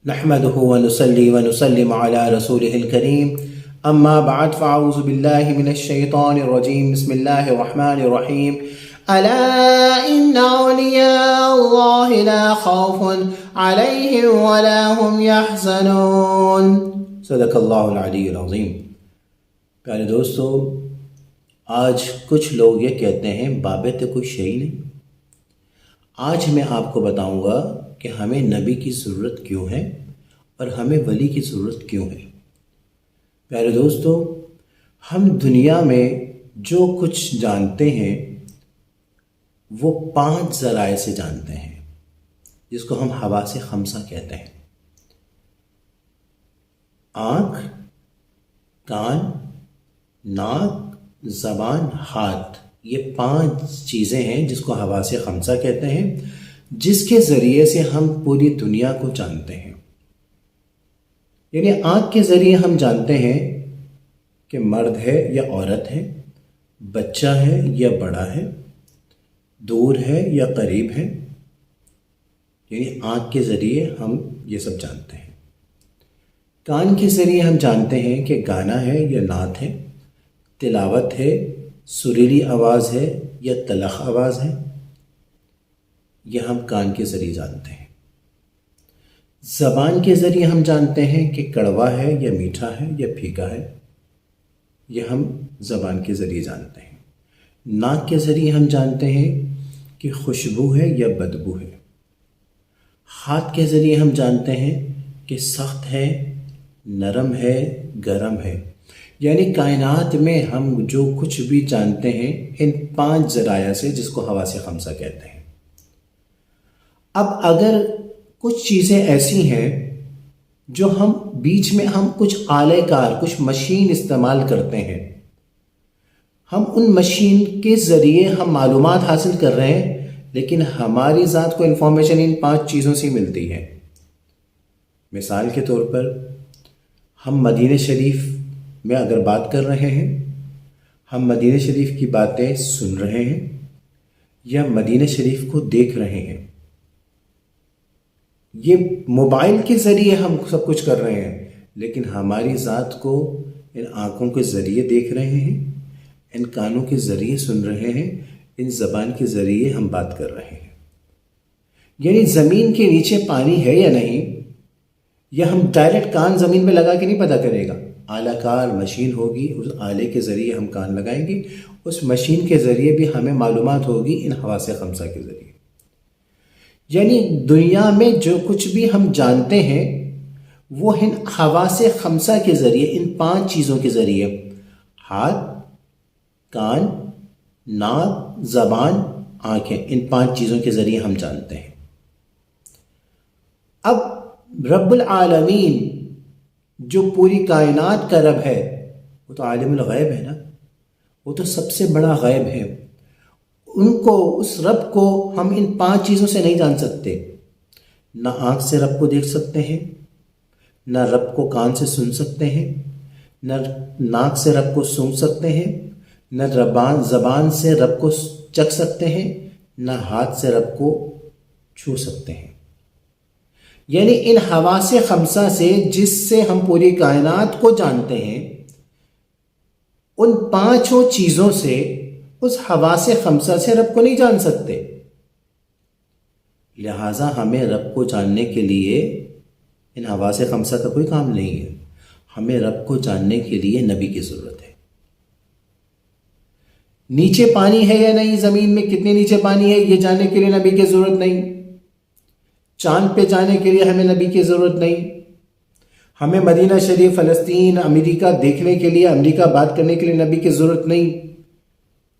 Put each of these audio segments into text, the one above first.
نحمده ونصلي ونسلم على رسوله الكريم اما بعد فاعوذ بالله من الشيطان الرجيم بسم الله الرحمن الرحيم الا ان اولياء الله لا خوف عليهم ولا هم يحزنون صدق اللہ العلی العظیم۔ پیارے دوستو، آج کچھ لوگ یہ کہتے ہیں بابے تو کوئی شے ہی نہیں۔ آج میں آپ کو بتاؤں گا کہ ہمیں نبی کی ضرورت کیوں ہے اور ہمیں ولی کی ضرورت کیوں ہے۔ پیارے دوستو، ہم دنیا میں جو کچھ جانتے ہیں وہ 5 ذرائع سے جانتے ہیں، جس کو ہم حواس خمسہ کہتے ہیں۔ آنکھ، کان، ناک، زبان، ہاتھ، یہ 5 چیزیں ہیں جس کو حواس خمسہ کہتے ہیں، جس کے ذریعے سے ہم پوری دنیا کو جانتے ہیں۔ یعنی آنکھ کے ذریعے ہم جانتے ہیں کہ مرد ہے یا عورت ہے، بچہ ہے یا بڑا ہے، دور ہے یا قریب ہے۔ یعنی آنکھ کے ذریعے ہم یہ سب جانتے ہیں۔ کان کے ذریعے ہم جانتے ہیں کہ گانا ہے یا نعت ہے، تلاوت ہے، سریلی آواز ہے یا تلخ آواز ہے، یہ ہم کان کے ذریعے جانتے ہیں۔ زبان کے ذریعے ہم جانتے ہیں کہ کڑوا ہے یا میٹھا ہے یا پھیکا ہے، یہ ہم زبان کے ذریعے جانتے ہیں۔ ناک کے ذریعے ہم جانتے ہیں کہ خوشبو ہے یا بدبو ہے۔ ہاتھ کے ذریعے ہم جانتے ہیں کہ سخت ہے، نرم ہے، گرم ہے۔ یعنی کائنات میں ہم جو کچھ بھی جانتے ہیں ان 5 ذرائع سے، جس کو حواس خمسہ کہتے ہیں۔ اب اگر کچھ چیزیں ایسی ہیں جو ہم بیچ میں ہم کچھ آلے کار، کچھ مشین استعمال کرتے ہیں، ہم ان مشین کے ذریعے ہم معلومات حاصل کر رہے ہیں، لیکن ہماری ذات کو انفارمیشن ان 5 چیزوں سے ملتی ہے۔ مثال کے طور پر ہم مدینہ شریف میں اگر بات کر رہے ہیں، ہم مدینہ شریف کی باتیں سن رہے ہیں یا مدینہ شریف کو دیکھ رہے ہیں، یہ موبائل کے ذریعے ہم سب کچھ کر رہے ہیں، لیکن ہماری ذات کو ان آنکھوں کے ذریعے دیکھ رہے ہیں، ان کانوں کے ذریعے سن رہے ہیں، ان زبان کے ذریعے ہم بات کر رہے ہیں۔ یعنی زمین کے نیچے پانی ہے یا نہیں، یا ہم ڈائریکٹ کان زمین میں لگا کے نہیں پتہ کرے گا۔ آلہ کار مشین ہوگی، اس آلے کے ذریعے ہم کان لگائیں گے، اس مشین کے ذریعے بھی ہمیں معلومات ہوگی ان حواس خمسہ کے ذریعے۔ یعنی دنیا میں جو کچھ بھی ہم جانتے ہیں وہ ان حواس خمسہ کے ذریعے، ان 5 چیزوں کے ذریعے، ہاتھ، کان، ناک، زبان، آنکھیں، ان 5 چیزوں کے ذریعے ہم جانتے ہیں۔ اب رب العالمین جو پوری کائنات کا رب ہے، وہ تو عالم الغیب ہے نا، وہ تو سب سے بڑا غیب ہے۔ ان کو، اس رب کو ہم ان 5 چیزوں سے نہیں جان سکتے۔ نہ آنکھ سے رب کو دیکھ سکتے ہیں، نہ رب کو کان سے سن سکتے ہیں، نہ ناک سے رب کو سونگھ سکتے ہیں، نہ زبان سے رب کو چکھ سکتے ہیں، نہ ہاتھ سے رب کو چھو سکتے ہیں۔ یعنی ان حواس خمسہ سے، جس سے ہم پوری کائنات کو جانتے ہیں، ان 5 چیزوں سے، اس حواس خمسہ سے رب کو نہیں جان سکتے۔ لہٰذا ہمیں رب کو جاننے کے لیے ان حواس خمسہ کا کوئی کام نہیں ہے۔ ہمیں رب کو جاننے کے لیے نبی کی ضرورت ہے۔ نیچے پانی ہے یا نہیں، زمین میں کتنے نیچے پانی ہے یہ جاننے کے لیے نبی کی ضرورت نہیں۔ چاند پہ جانے کے لیے ہمیں نبی کی ضرورت نہیں۔ ہمیں مدینہ شریف، فلسطین، امریکہ دیکھنے کے لیے، امریکہ بات کرنے کے لیے نبی کی ضرورت نہیں،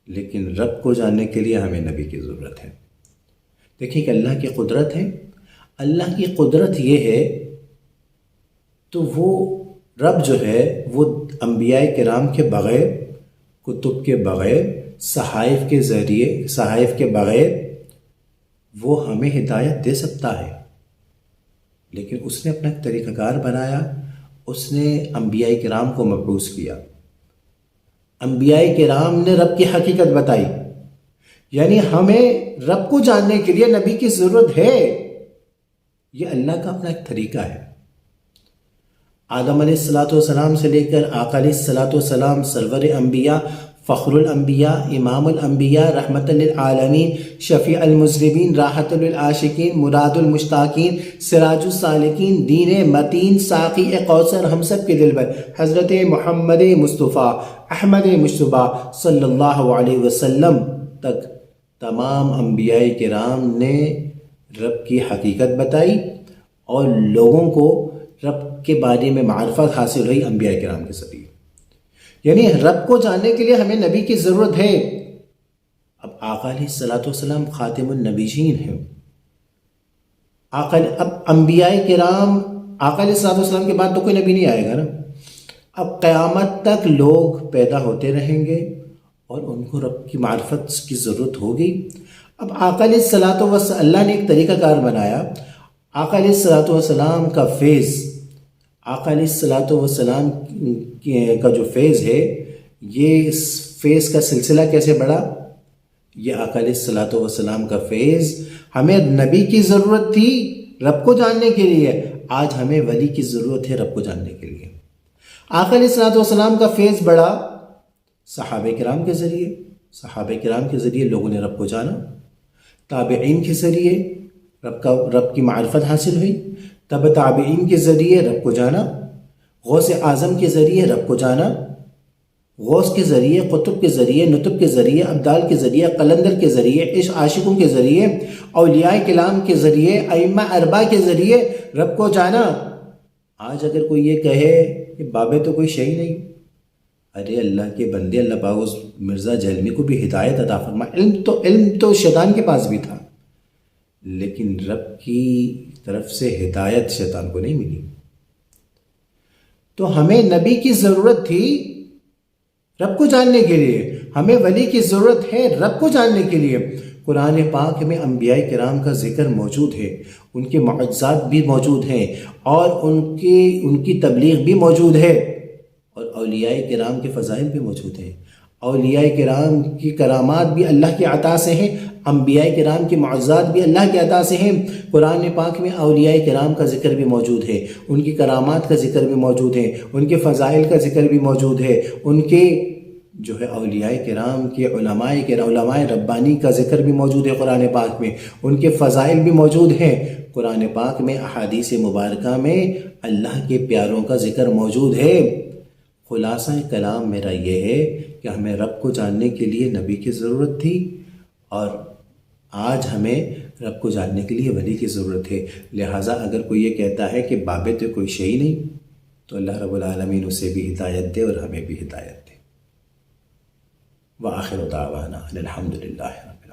لیکن رب کو جاننے کے لیے ہمیں نبی کی ضرورت ہے۔ دیکھیں کہ اللہ کی قدرت ہے۔ اللہ کی قدرت یہ ہے تو وہ رب جو ہے وہ انبیاء کرام کے بغیر، کتب کے بغیر، صحائف کے ذریعے، صحائف کے بغیر وہ ہمیں ہدایت دے سکتا ہے، لیکن اس نے اپنا ایک طریقہ کار بنایا۔ اس نے انبیاء کرام کو مبعوث کیا۔ انبیاء کرام نے رب کی حقیقت بتائی۔ یعنی ہمیں رب کو جاننے کے لیے نبی کی ضرورت ہے۔ یہ اللہ کا اپنا ایک طریقہ ہے۔ آدم علیہ الصلوۃ والسلام سے لے کر آقا علیہ الصلوۃ والسلام سرور انبیاء، فخر الانبیاء، امام الانبیاء، رحمت للعالمین، شفیع المذنبین، راحت للعاشقین، مراد المشتاقین، سراج السالکین، دین متین، ساقی کوثر، ہم سب کے دلبر حضرت محمد مصطفیٰ احمد مجتبیٰ صلی اللہ علیہ وسلم تک تمام انبیاء کرام نے رب کی حقیقت بتائی اور لوگوں کو رب کے بارے میں معرفت حاصل ہوئی انبیاء کرام کے ذریعے۔ یعنی رب کو جاننے کے لیے ہمیں نبی کی ضرورت ہے۔ اب آقا علیہ الصلوۃ والسلام خاتم النبیین ہیں، اب انبیاء کرام آقا علیہ الصلوۃ والسلام کے بعد تو کوئی نبی نہیں آئے گا نا۔ اب قیامت تک لوگ پیدا ہوتے رہیں گے اور ان کو رب کی معرفت کی ضرورت ہوگی۔ اب آقا علیہ الصلوۃ والسلام، اللہ نے ایک طریقہ کار بنایا۔ آقا علیہ الصلوۃ والسلام کا فیض، آقا علیہ الصلوۃ والسلام کا جو فیض ہے، یہ اس فیض کا سلسلہ کیسے بڑھا؟ یہ آقا علیہ الصلوۃ والسلام کا فیض، ہمیں نبی کی ضرورت تھی رب کو جاننے کے لیے، آج ہمیں ولی کی ضرورت ہے رب کو جاننے کے لیے۔ آقا علیہ الصلوۃ والسلام کا فیض بڑھا صحابہ کرام کے ذریعے، صحابہ کرام کے ذریعے لوگوں نے رب کو جانا، تابعین کے ذریعے رب کی معرفت حاصل ہوئی، تب تابعین کے ذریعے رب کو جانا، غوث اعظم کے ذریعے رب کو جانا، غوث کے ذریعے، قطب کے ذریعے، نطب کے ذریعے، ابدال کے ذریعے، قلندر کے ذریعے، عشق عاشقوں کے ذریعے، اولیاء کلام کے ذریعے، ائمہ اربعہ کے ذریعے رب کو جانا۔ آج اگر کوئی یہ کہے کہ بابے تو کوئی شے نہیں، ارے اللہ کے بندے، اللہ پاک اس مرزا جہلمی کو بھی ہدایت عطا فرما، علم تو شیطان کے پاس بھی تھا، لیکن رب کی طرف سے ہدایت شیطان کو نہیں ملی۔ تو ہمیں نبی کی ضرورت تھی رب کو جاننے کے لیے، ہمیں ولی کی ضرورت ہے رب کو جاننے کے لیے۔ قرآن پاک میں انبیاء کرام کا ذکر موجود ہے، ان کے معجزات بھی موجود ہیں اور ان کی تبلیغ بھی موجود ہے، اور اولیاء کرام کے فضائل بھی موجود ہیں۔ اولیاء کرام کی کرامات بھی اللہ کی عطا سے ہیں، انبیاء کرام کی معجزات بھی اللہ کی عطا سے ہیں۔ قرآن پاک میں اولیاء کرام کا ذکر بھی موجود ہے، ان کی کرامات کا ذکر بھی موجود ہے، ان کے فضائل کا ذکر بھی موجود ہے، ان کے جو ہے اولیاء کرام کے علماء ربانی کا ذکر بھی موجود ہے قرآن پاک میں، ان کے فضائل بھی موجود ہیں۔ قرآن پاک میں احادیث مبارکہ میں اللہ کے پیاروں کا ذکر موجود ہے۔ خلاصہ کلام میرا یہ ہے کہ ہمیں رب کو جاننے کے لیے نبی کی ضرورت تھی، اور آج ہمیں رب کو جاننے کے لیے ولی کی ضرورت ہے۔ لہٰذا اگر کوئی یہ کہتا ہے کہ بابے تو کوئی شے ہی نہیں، تو اللہ رب العالمین اسے بھی ہدایت دے اور ہمیں بھی ہدایت دے۔ وآخر دعوانا الحمد للہ رب العالمین۔